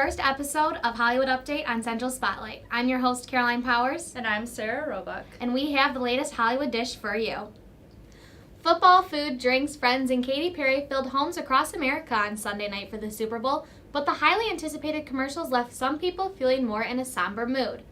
first episode of Hollywood Update on Central Spotlight. I'm your host, Caroline Powers. And I'm Sarah Roebuck. And we have the latest Hollywood dish for you. Football, food, drinks, friends, and Katy Perry filled homes across America on Sunday night for the Super Bowl, but the highly anticipated commercials left some people feeling more in a somber mood.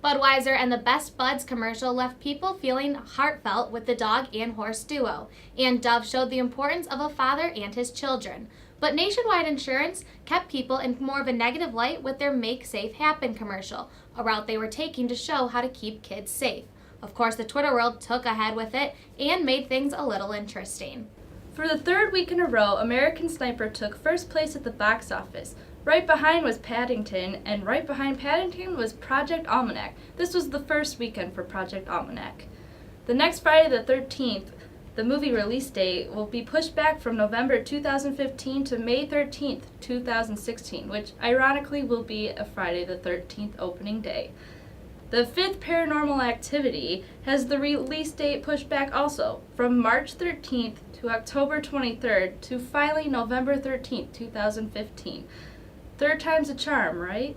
Budweiser and the Best Buds commercial left people feeling heartfelt with the dog and horse duo, and Dove showed the importance of a father and his children. But Nationwide Insurance kept people in more of a negative light with their Make Safe Happen commercial, a route they were taking to show how to keep kids safe. Of course, the Twitter world took ahead with it and made things a little interesting. For the third week in a row, American Sniper took first place at the box office. Right behind was Paddington, and right behind Paddington was Project Almanac. This was the first weekend for Project Almanac. The next Friday the 13th, the movie release date will be pushed back from November 2015 to May 13th, 2016, which ironically will be a Friday the 13th opening day. The fifth Paranormal Activity has the release date pushed back also from March 13th to October 23rd to finally November 13th, 2015. Third time's a charm, right?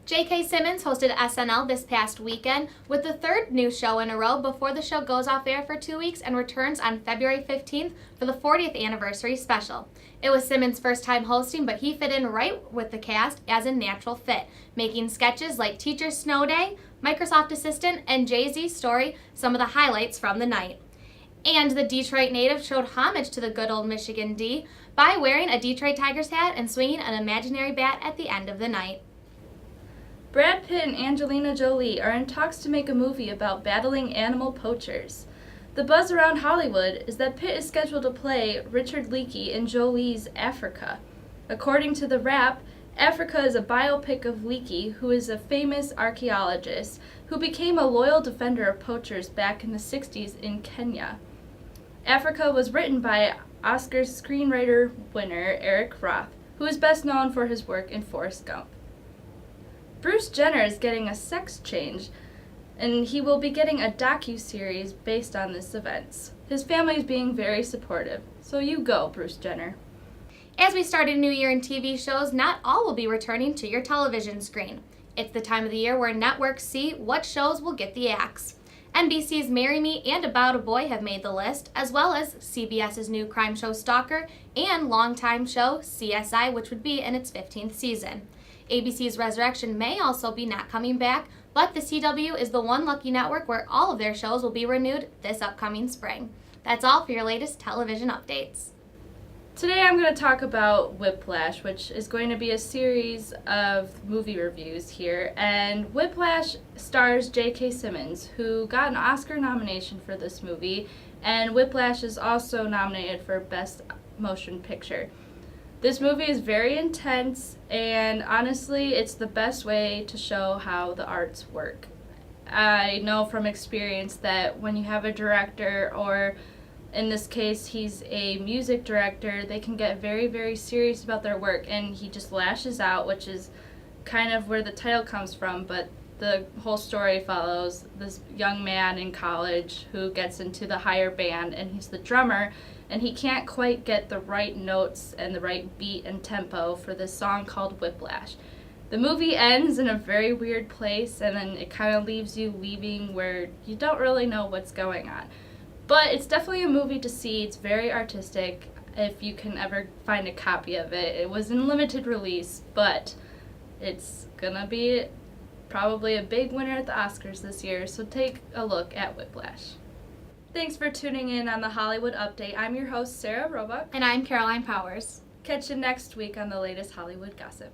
J.K. Simmons hosted SNL this past weekend with the third new show in a row before the show goes off air for 2 weeks and returns on February 15th for the 40th anniversary special. It was Simmons' first time hosting, but he fit in right with the cast as a natural fit, making sketches like Teacher's Snow Day, Microsoft Assistant, and Jay-Z's Story some of the highlights from the night. And the Detroit native showed homage to the good old Michigan D by wearing a Detroit Tigers hat and swinging an imaginary bat at the end of the night. Brad Pitt and Angelina Jolie are in talks to make a movie about battling animal poachers. The buzz around Hollywood is that Pitt is scheduled to play Richard Leakey in Jolie's Africa. According to The Wrap, Africa is a biopic of Leakey, who is a famous archaeologist who became a loyal defender of poachers back in the 60s in Kenya. Africa was written by Oscar screenwriter winner Eric Roth, who is best known for his work in Forrest Gump. Bruce Jenner is getting a sex change, and he will be getting a docu-series based on this event. His family is being very supportive, so you go, Bruce Jenner. As we start a new year in TV shows, not all will be returning to your television screen. It's the time of the year where networks see what shows will get the axe. NBC's Marry Me and About a Boy have made the list, as well as CBS's new crime show Stalker and longtime show CSI, which would be in its 15th season. ABC's Resurrection may also be not coming back, but the CW is the one lucky network where all of their shows will be renewed this upcoming spring. That's all for your latest television updates. Today I'm going to talk about Whiplash, which is going to be a series of movie reviews here. And Whiplash stars J.K. Simmons, who got an Oscar nomination for this movie, and Whiplash is also nominated for Best Motion Picture. This movie is very intense, and honestly, it's the best way to show how the arts work. I know from experience that when you have a director, or in this case, he's a music director, they can get very, very serious about their work, and he just lashes out, which is kind of where the title comes from, but the whole story follows this young man in college who gets into the higher band, and he's the drummer, and he can't quite get the right notes and the right beat and tempo for this song called Whiplash. The movie ends in a very weird place, and then it kind of leaves you leaving where you don't really know what's going on. But it's definitely a movie to see. It's very artistic if you can ever find a copy of it. It was in limited release, but it's gonna be probably a big winner at the Oscars this year, so take a look at Whiplash. Thanks for tuning in on the Hollywood Update. I'm your host, Sarah Roebuck. And I'm Caroline Powers. Catch you next week on the latest Hollywood gossip.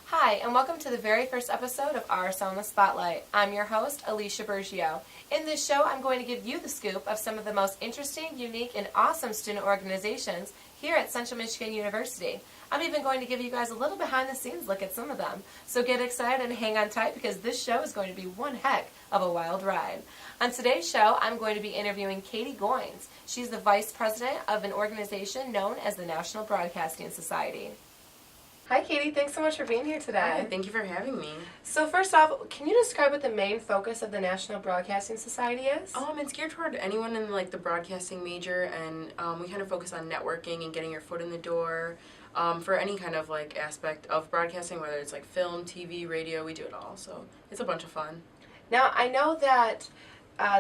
Hi, and welcome to the very first episode of RSL in the Spotlight. I'm your host, Alicia Bergio. In this show, I'm going to give you the scoop of some of the most interesting, unique, and awesome student organizations here at Central Michigan University. I'm even going to give you guys a little behind-the-scenes look at some of them. So get excited and hang on tight because this show is going to be one heck of a wild ride. On today's show, I'm going to be interviewing Katie Goins. She's the vice president of an organization known as the National Broadcasting Society. Hi, Katie. Thanks so much for being here today. Hi, thank you for having me. So first off, can you describe what the main focus of the National Broadcasting Society is? It's geared toward anyone in like the broadcasting major, and we kind of focus on networking and getting your foot in the door for any kind of like aspect of broadcasting, whether it's like film, TV, radio. We do it all, so it's a bunch of fun. Now, I know that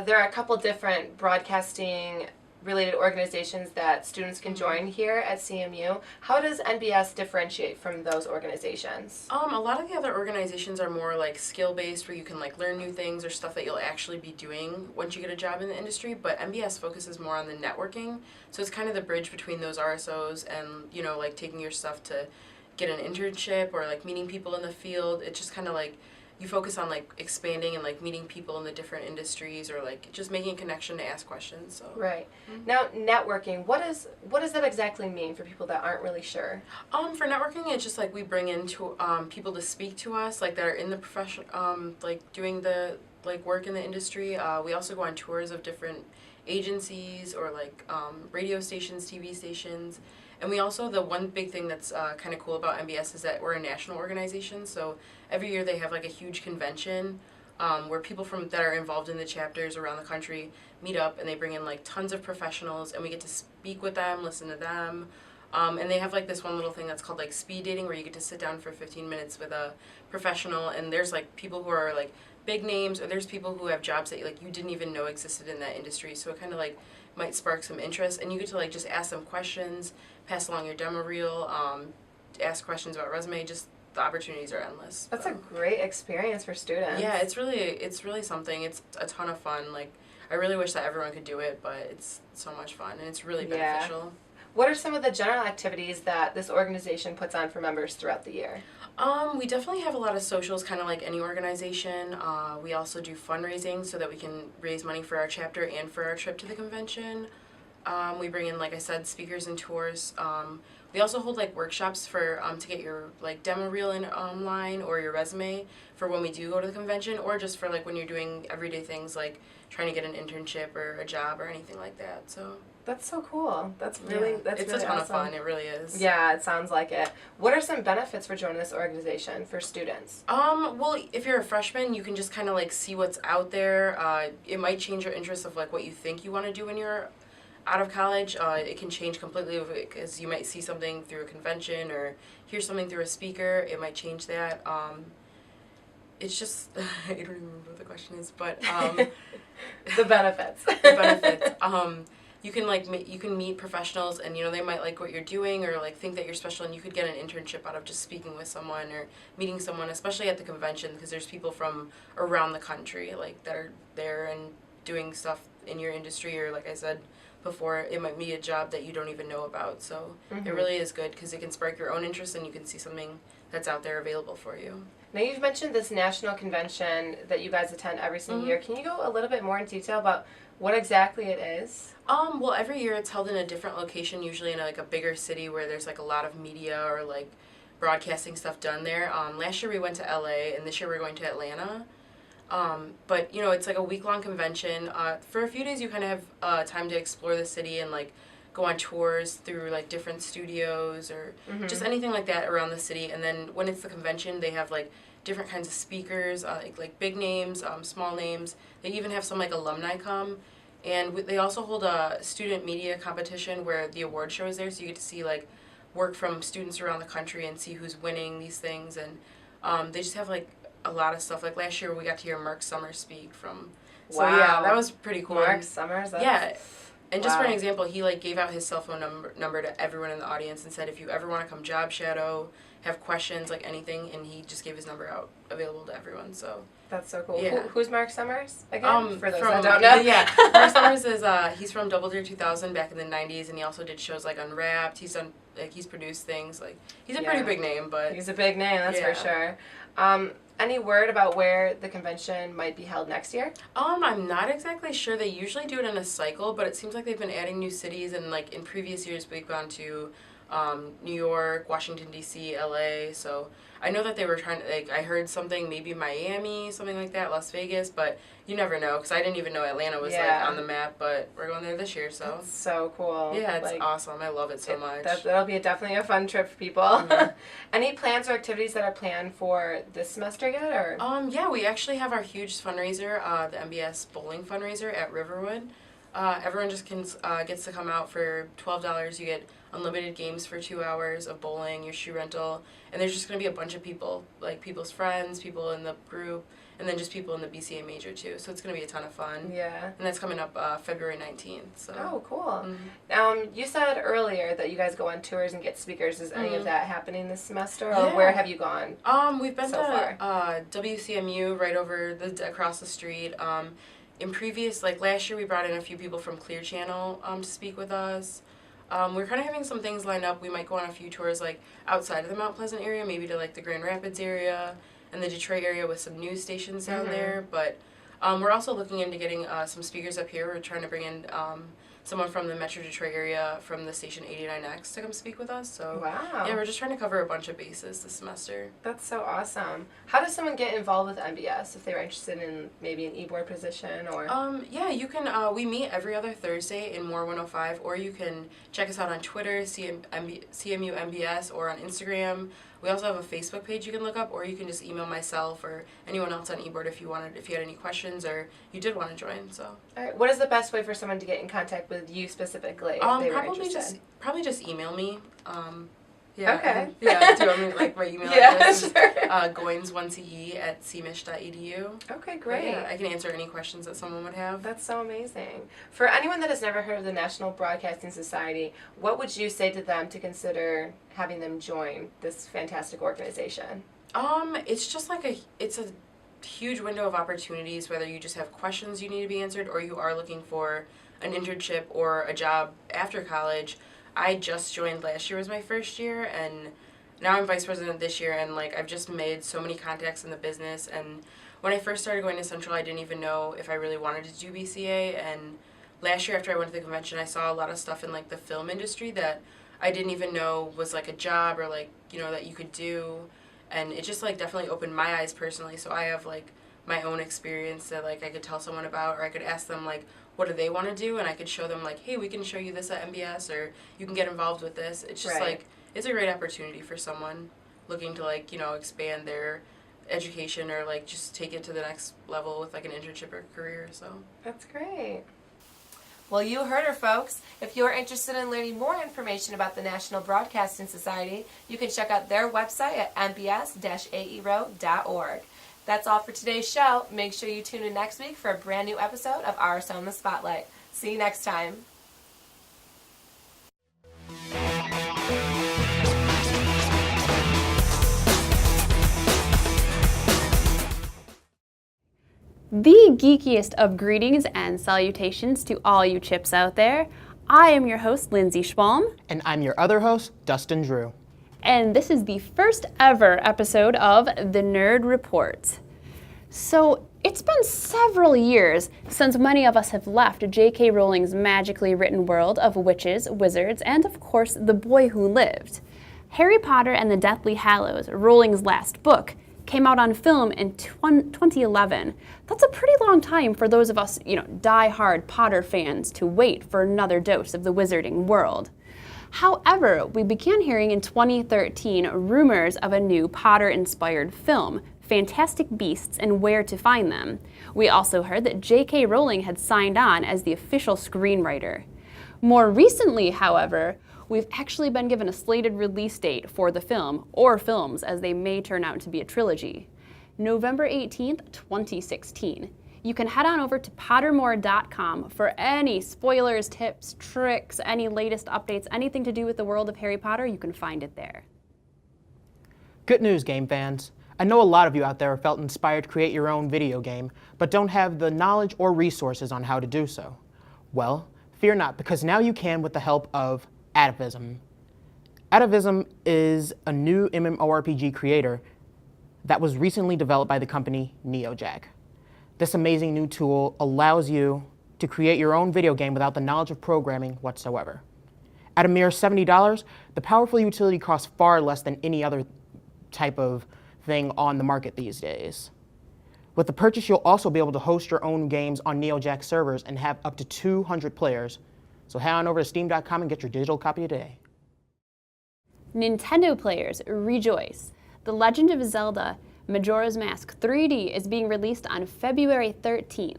there are a couple different broadcasting related organizations that students can join here at CMU. How does NBS differentiate from those organizations? A lot of the other organizations are more like skill-based, where you can like learn new things or stuff that you'll actually be doing once you get a job in the industry, but MBS focuses more on the networking, so it's kind of the bridge between those RSOs and, you know, like taking your stuff to get an internship or like meeting people in the field. It's just kind of like you focus on like expanding and like meeting people in the different industries, or like just making a connection to ask questions. So Right. Now, networking, what does that exactly mean for people that aren't really sure? For networking, it's just like we bring in to people to speak to us, like that are in the profession, like doing the like work in the industry. We also go on tours of different agencies or like radio stations, TV stations. And we also, the one big thing that's kind of cool about MBS is that we're a national organization, so every year they have like a huge convention where people that are involved in the chapters around the country meet up, and they bring in like tons of professionals, and we get to speak with them, listen to them. And they have like this one little thing that's called like speed dating, where you get to sit down for 15 minutes with a professional, and there's like people who are like big names, or there's people who have jobs that like you didn't even know existed in that industry, so it kind of like might spark some interest, and you get to like just ask them questions, pass along your demo reel, ask questions about resume. Just the opportunities are endless. That's a great experience for students. Yeah, it's really something. It's a ton of fun. Like, I really wish that everyone could do it, but it's so much fun, and it's really beneficial. What are some of the general activities that this organization puts on for members throughout the year? We definitely have a lot of socials, kind of like any organization. We also do fundraising so that we can raise money for our chapter and for our trip to the convention. We bring in, like I said, speakers and tours. We also hold like workshops for to get your like demo reel in online, or your resume for when we do go to the convention, or just for like when you're doing everyday things like trying to get an internship or a job or anything like that. So that's so cool. It's it's really a ton awesome. of fun. It really is. Yeah, it sounds like it. What are some benefits for joining this organization for students? Well, if you're a freshman, you can just kind of like see what's out there. It might change your interest of like what you think you want to do when you're out of college. It can change completely because you might see something through a convention or hear something through a speaker. It might change that. It's just I don't even remember what the question is, but the benefits. the benefits. You can meet professionals, and you know they might like what you're doing, or like think that you're special, and you could get an internship out of just speaking with someone or meeting someone, especially at the convention, because there's people from around the country like that are there and doing stuff in your industry, or like I said before, it might be a job that you don't even know about. So it really is good because it can spark your own interest, and you can see something that's out there available for you. Now, you've mentioned this national convention that you guys attend every single year. Can you go a little bit more in detail about what exactly it is? Well, every year it's held in a different location, usually in like a bigger city where there's like a lot of media or like broadcasting stuff done there. Last year we went to LA, and this year we're going to Atlanta. But, you know, it's like a week-long convention. For a few days you kind of have time to explore the city and like go on tours through like different studios or just anything like that around the city. And then when it's the convention, they have like different kinds of speakers, like big names, small names. They even have some like alumni come. And they also hold a student media competition where the award show is there, so you get to see like work from students around the country and see who's winning these things. And they just have like a lot of stuff. Like last year we got to hear Mark Summers speak from. So yeah, that was pretty cool. Mark Summers. Yeah. And just for an example, he like gave out his cell phone number to everyone in the audience and said, if you ever want to come job shadow, have questions, like anything, and he just gave his number out available to everyone. So that's so cool. Yeah. Who's Mark Summers again? For those that don't know. know. Yeah. Mark Summers is he's from Double Dare 2000 back in the 90s, and he also did shows like Unwrapped. He's done he's produced things like he's a pretty big name, but he's a big name, that's for sure. Any word about where the convention might be held next year? I'm not exactly sure. They usually do it in a cycle, but it seems like they've been adding new cities, and like in previous years we've gone to New York, Washington, D.C., L.A., so I know that they were trying to, like, I heard something, maybe Miami, something like that, Las Vegas, but you never know, because I didn't even know Atlanta was, like, on the map, but we're going there this year, so. That's so cool. Yeah, it's awesome. I love it so much. That'll be definitely a fun trip for people. Mm-hmm. Any plans or activities that are planned for this semester yet, or? Yeah, we actually have our huge fundraiser, the MBS bowling fundraiser at Riverwood. Everyone just gets to come out for $12. You get unlimited games for 2 hours of bowling, your shoe rental, and there's just going to be a bunch of people, like people's friends, people in the group, and then just people in the BCA major too. So it's going to be a ton of fun. Yeah. And that's coming up February 19th. So. Oh, cool. Mm-hmm. You said earlier that you guys go on tours and get speakers. Is any of that happening this semester, or where have you gone? We've been to WCMU right over across the street. In previous, like last year, we brought in a few people from Clear Channel to speak with us. We're kind of having some things lined up. We might go on a few tours like outside of the Mount Pleasant area, maybe to like the Grand Rapids area and the Detroit area with some news stations down there. But we're also looking into getting some speakers up here. We're trying to bring in someone from the Metro Detroit area from the station 89X to come speak with us. So wow. Yeah, we're just trying to cover a bunch of bases this semester. That's so awesome. How does someone get involved with MBS if they were interested in maybe an e-board position or? Yeah, you can. We meet every other Thursday in Moore 105, or you can check us out on Twitter, CMU MBS, or on Instagram. We also have a Facebook page you can look up, or you can just email myself or anyone else on eBoard if you had any questions or you did want to join. So. All right. What is the best way for someone to get in contact with you specifically if they were interested? Probably just email me. Yeah. Okay. Yeah. Do you want me like my email address? Sure. Goins1ce@cmish.edu. Okay, great. Yeah, I can answer any questions that someone would have. That's so amazing. For anyone that has never heard of the National Broadcasting Society, what would you say to them to consider having them join this fantastic organization? It's just like it's a huge window of opportunities, whether you just have questions you need to be answered or you are looking for an internship or a job after college. I just joined last year was my first year, and now I'm vice president this year, and like I've just made so many contacts in the business. And when I first started going to Central, I didn't even know if I really wanted to do BCA, and last year after I went to the convention, I saw a lot of stuff in like the film industry that I didn't even know was like a job or like, you know, that you could do, and it just like definitely opened my eyes personally. So I have like my own experience that like I could tell someone about, or I could ask them like what do they want to do, and I could show them like, hey, we can show you this at MBS, or you can get involved with this. It's just like it's a great opportunity for someone looking to like, you know, expand their education or like just take it to the next level with like an internship or career. So that's great. Well, you heard her, folks. If you're interested in learning more information about the National Broadcasting Society, you can check out their website at mbs-aero.org. That's all for today's show. Make sure you tune in next week for a brand new episode of RSO in the Spotlight. See you next time. The geekiest of greetings and salutations to all you chips out there. I am your host, Lindsay Schwalm. And I'm your other host, Dustin Drew. And this is the first ever episode of The Nerd Report. So, it's been several years since many of us have left J.K. Rowling's magically written world of witches, wizards, and of course, The Boy Who Lived. Harry Potter and the Deathly Hallows, Rowling's last book, came out on film in 2011. That's a pretty long time for those of us, die-hard Potter fans to wait for another dose of the wizarding world. However, we began hearing in 2013 rumors of a new Potter-inspired film, Fantastic Beasts and Where to Find Them. We also heard that J.K. Rowling had signed on as the official screenwriter. More recently, however, we've actually been given a slated release date for the film, or films, as they may turn out to be a trilogy. November 18th, 2016. You can head on over to pottermore.com for any spoilers, tips, tricks, any latest updates, anything to do with the world of Harry Potter, you can find it there. Good news, game fans. I know a lot of you out there have felt inspired to create your own video game, but don't have the knowledge or resources on how to do so. Well, fear not, because now you can with the help of Atavism. Atavism is a new MMORPG creator that was recently developed by the company NeoJack. This amazing new tool allows you to create your own video game without the knowledge of programming whatsoever. At a mere $70, the powerful utility costs far less than any other type of thing on the market these days. With the purchase, you'll also be able to host your own games on NeoJax servers and have up to 200 players. So head on over to steam.com and get your digital copy today. Nintendo players, rejoice! The Legend of Zelda Majora's Mask 3D is being released on February 13th.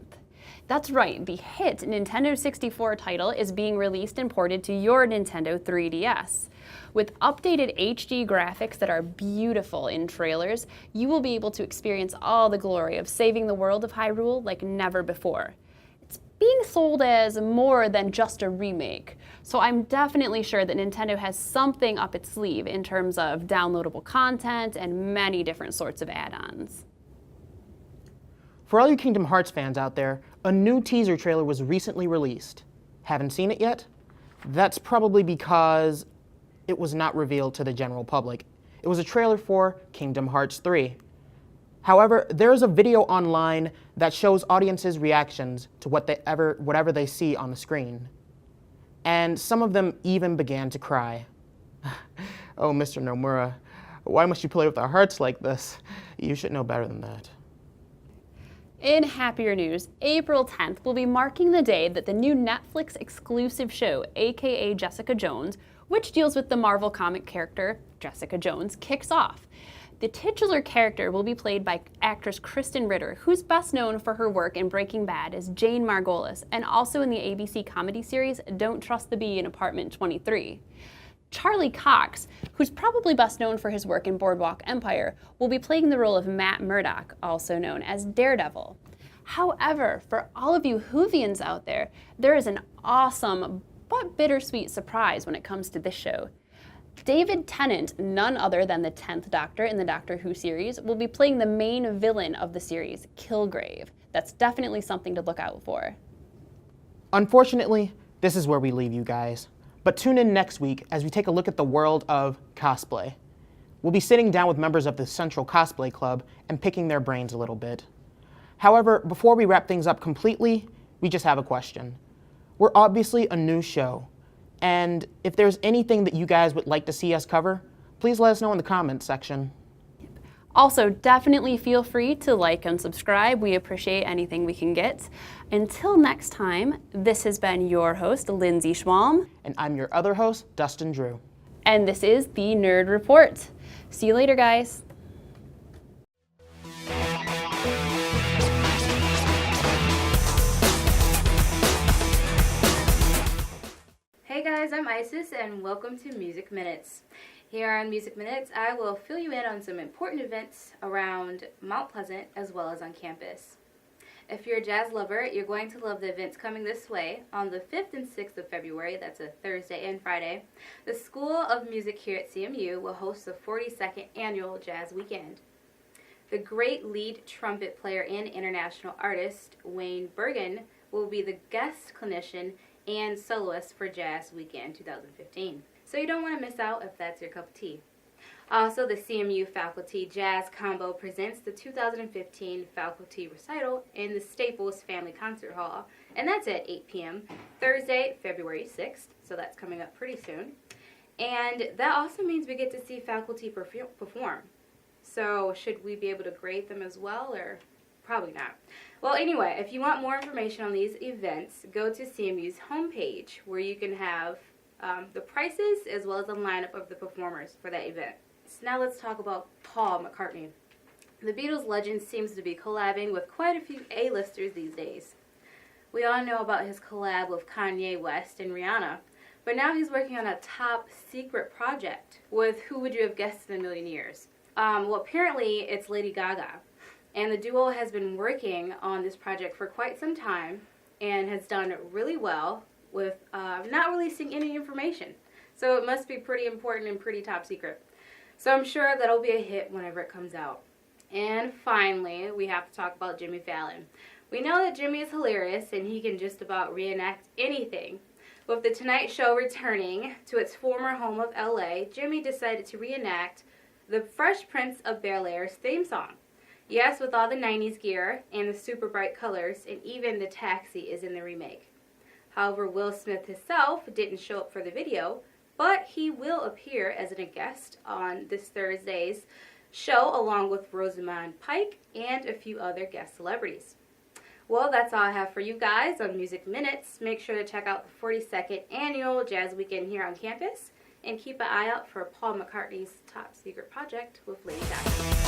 That's right, the hit Nintendo 64 title is being released and ported to your Nintendo 3DS. With updated HD graphics that are beautiful in trailers, you will be able to experience all the glory of saving the world of Hyrule like never before. It's being sold as more than just a remake, so I'm definitely sure that Nintendo has something up its sleeve in terms of downloadable content and many different sorts of add-ons. For all you Kingdom Hearts fans out there, a new teaser trailer was recently released. Haven't seen it yet? That's probably because it was not revealed to the general public. It was a trailer for Kingdom Hearts 3. However, there is a video online that shows audiences' reactions to whatever they see on the screen. And some of them even began to cry. Oh, Mr. Nomura, why must you play with our hearts like this? You should know better than that. In happier news, April 10th will be marking the day that the new Netflix exclusive show, aka Jessica Jones, which deals with the Marvel comic character Jessica Jones, kicks off. The titular character will be played by actress Kristen Ritter, who's best known for her work in Breaking Bad as Jane Margolis, and also in the ABC comedy series Don't Trust the Bee in Apartment 23. Charlie Cox, who's probably best known for his work in Boardwalk Empire, will be playing the role of Matt Murdock, also known as Daredevil. However, for all of you Whovians out there, there is an awesome but bittersweet surprise when it comes to this show. David Tennant, none other than the 10th Doctor in the Doctor Who series, will be playing the main villain of the series, Kilgrave. That's definitely something to look out for. Unfortunately, this is where we leave you guys. But tune in next week as we take a look at the world of cosplay. We'll be sitting down with members of the Central Cosplay Club and picking their brains a little bit. However, before we wrap things up completely, we just have a question. We're obviously a new show, and if there's anything that you guys would like to see us cover, please let us know in the comments section. Also, definitely feel free to like and subscribe. We appreciate anything we can get. Until next time, this has been your host, Lindsay Schwalm. And I'm your other host, Dustin Drew. And this is the Nerd Report. See you later, guys. Hey guys, I'm Isis and welcome to Music Minutes. Here on Music Minutes, I will fill you in on some important events around Mount Pleasant as well as on campus. If you're a jazz lover, you're going to love the events coming this way. On the 5th and 6th of February, that's a Thursday and Friday, the School of Music here at CMU will host the 42nd Annual Jazz Weekend. The great lead trumpet player and international artist, Wayne Bergen, will be the guest clinician and soloist for Jazz Weekend 2015. So you don't want to miss out if that's your cup of tea. Also, the CMU Faculty Jazz Combo presents the 2015 Faculty Recital in the Staples Family Concert Hall, and that's at 8 p.m. Thursday, February 6th, so that's coming up pretty soon. And that also means we get to see faculty perform. So should we be able to grade them as well, or probably not? Well, anyway, if you want more information on these events, go to CMU's homepage where you can have the prices as well as the lineup of the performers for that event. So now let's talk about Paul McCartney. The Beatles legend seems to be collabing with quite a few A-listers these days. We all know about his collab with Kanye West and Rihanna, but now he's working on a top secret project with who would you have guessed in a million years? Well, apparently it's Lady Gaga. And the duo has been working on this project for quite some time and has done really well with not releasing any information. So it must be pretty important and pretty top secret. So I'm sure that'll be a hit whenever it comes out. And finally, we have to talk about Jimmy Fallon. We know that Jimmy is hilarious and he can just about reenact anything. With The Tonight Show returning to its former home of LA, Jimmy decided to reenact the Fresh Prince of Bel-Air's theme song. Yes, with all the 90s gear and the super bright colors, and even the taxi is in the remake. However, Will Smith himself didn't show up for the video, but he will appear as a guest on this Thursday's show along with Rosamund Pike and a few other guest celebrities. Well, that's all I have for you guys on Music Minutes. Make sure to check out the 42nd Annual Jazz Weekend here on campus and keep an eye out for Paul McCartney's Top Secret Project with Lady Gaga.